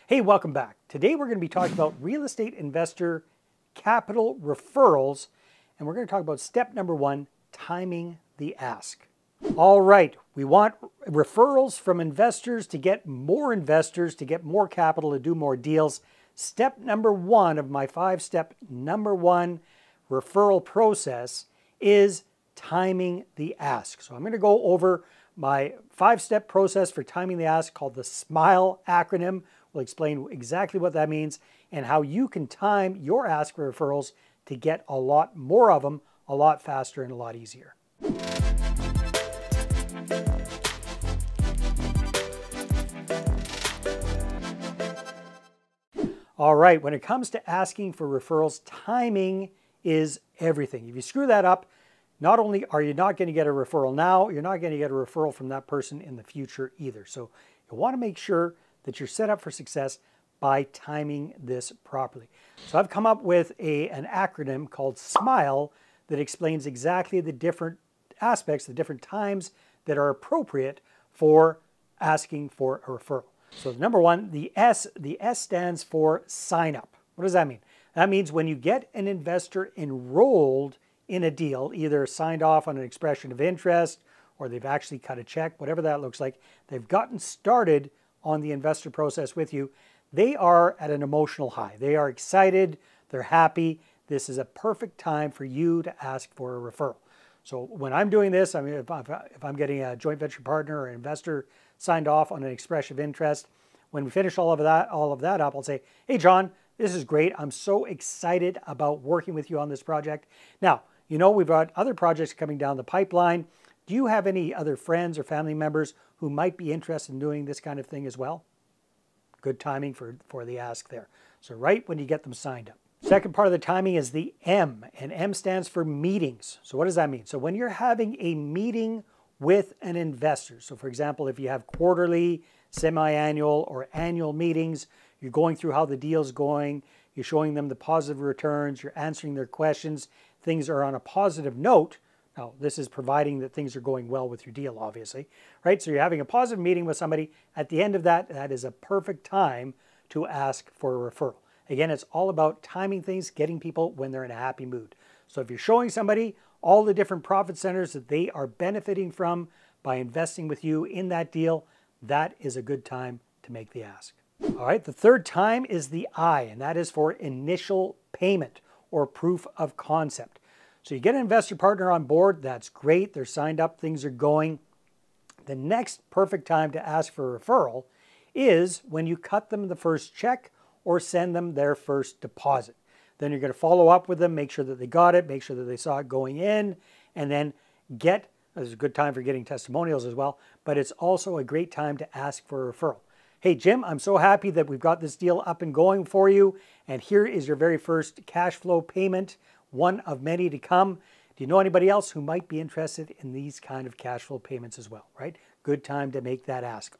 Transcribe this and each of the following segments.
Hey, welcome back. Today we're going to be talking about real estate investor capital referrals, and we're going to talk about step number 1, timing the ask. All right, we want referrals from investors to get more capital to do more deals. Step number 1 of my 5-step number 1 referral process is timing the ask. So I'm going to go over my 5-step process for timing the ask called the S.M.I.L.E acronym. We'll explain exactly what that means and how you can time your ask for referrals to get a lot more of them a lot faster and a lot easier. All right, when it comes to asking for referrals, timing is everything. If you screw that up, not only are you not going to get a referral now, you're not going to get a referral from that person in the future either. So you want to make sure that you're set up for success by timing this properly. So I've come up with an acronym called S.M.I.L.E that explains exactly the different aspects, the different times that are appropriate for asking for a referral. So number 1, the S stands for sign up. What does that mean? That means when you get an investor enrolled in a deal, either signed off on an expression of interest or they've actually cut a check, whatever that looks like, they've gotten started on the investor process with you, they are at an emotional high. They are excited, they're happy. This is a perfect time for you to ask for a referral. So when I'm doing this, I mean, if I'm getting a joint venture partner or investor signed off on an expression of interest, when we finish all of that up, I'll say, hey John, this is great. I'm so excited about working with you on this project. Now, you know, we've got other projects coming down the pipeline. Do you have any other friends or family members who might be interested in doing this kind of thing as well? Good timing for the ask there. So right when you get them signed up. Second part of the timing is the M, and M stands for meetings. So what does that mean? So when you're having a meeting with an investor, so for example, if you have quarterly, semi-annual, or annual meetings, you're going through how the deal's going, you're showing them the positive returns, you're answering their questions, things are on a positive note. Now, this is providing that things are going well with your deal, obviously, right? So you're having a positive meeting with somebody. At the end of that, that is a perfect time to ask for a referral. Again, it's all about timing things, getting people when they're in a happy mood. So if you're showing somebody all the different profit centers that they are benefiting from by investing with you in that deal, that is a good time to make the ask. All right, the third time is the I, and that is for initial payment or proof of concept. So you get an investor partner on board, that's great, they're signed up, things are going. The next perfect time to ask for a referral is when you cut them the first check or send them their first deposit. Then you're going to follow up with them, make sure that they got it, make sure that they saw it going in, and then this is a good time for getting testimonials as well, but it's also a great time to ask for a referral. Hey Jim, I'm so happy that we've got this deal up and going for you, and here is your very first cash flow payment, one of many to come. Do you know anybody else who might be interested in these kind of cash flow payments as well, right? Good time to make that ask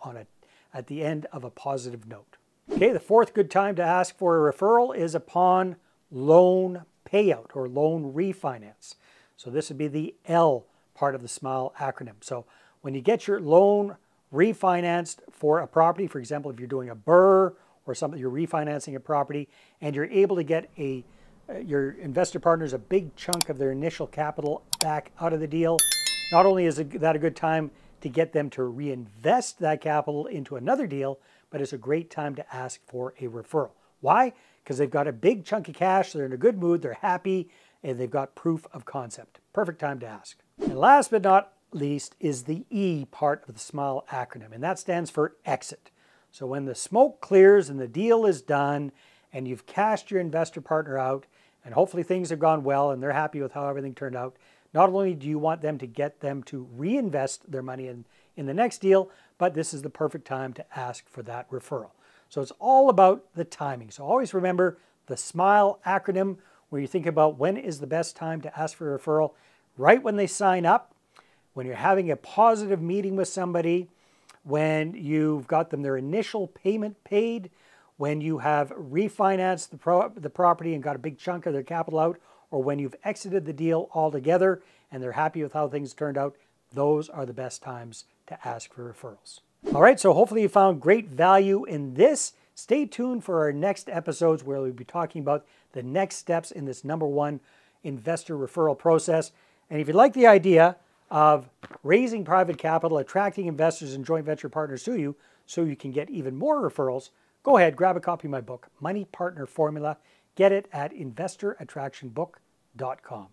at the end of a positive note. Okay, the fourth good time to ask for a referral is upon loan payout or loan refinance. So this would be the L part of the S.M.I.L.E acronym. So when you get your loan refinanced for a property, for example, if you're doing a BRRRR or something, you're refinancing a property and you're able to get your investor partners a big chunk of their initial capital back out of the deal. Not only is that a good time to get them to reinvest that capital into another deal, but it's a great time to ask for a referral. Why? Because they've got a big chunk of cash, they're in a good mood, they're happy, and they've got proof of concept. Perfect time to ask. And last but not least is the E part of the S.M.I.L.E acronym, and that stands for exit. So when the smoke clears and the deal is done and you've cashed your investor partner out and hopefully things have gone well and they're happy with how everything turned out, not only do you want them to get them to reinvest their money in the next deal, but this is the perfect time to ask for that referral. So it's all about the timing. So always remember the S.M.I.L.E acronym where you think about when is the best time to ask for a referral, right when they sign up, when you're having a positive meeting with somebody, when you've got them their initial payment paid, when you have refinanced the property and got a big chunk of their capital out, or when you've exited the deal altogether and they're happy with how things turned out, those are the best times to ask for referrals. All right, so hopefully you found great value in this. Stay tuned for our next episodes where we'll be talking about the next steps in this #1 investor referral process. And if you like the idea of raising private capital, attracting investors and joint venture partners to you so you can get even more referrals, go ahead, grab a copy of my book, Money Partner Formula. Get it at investorattractionbook.com.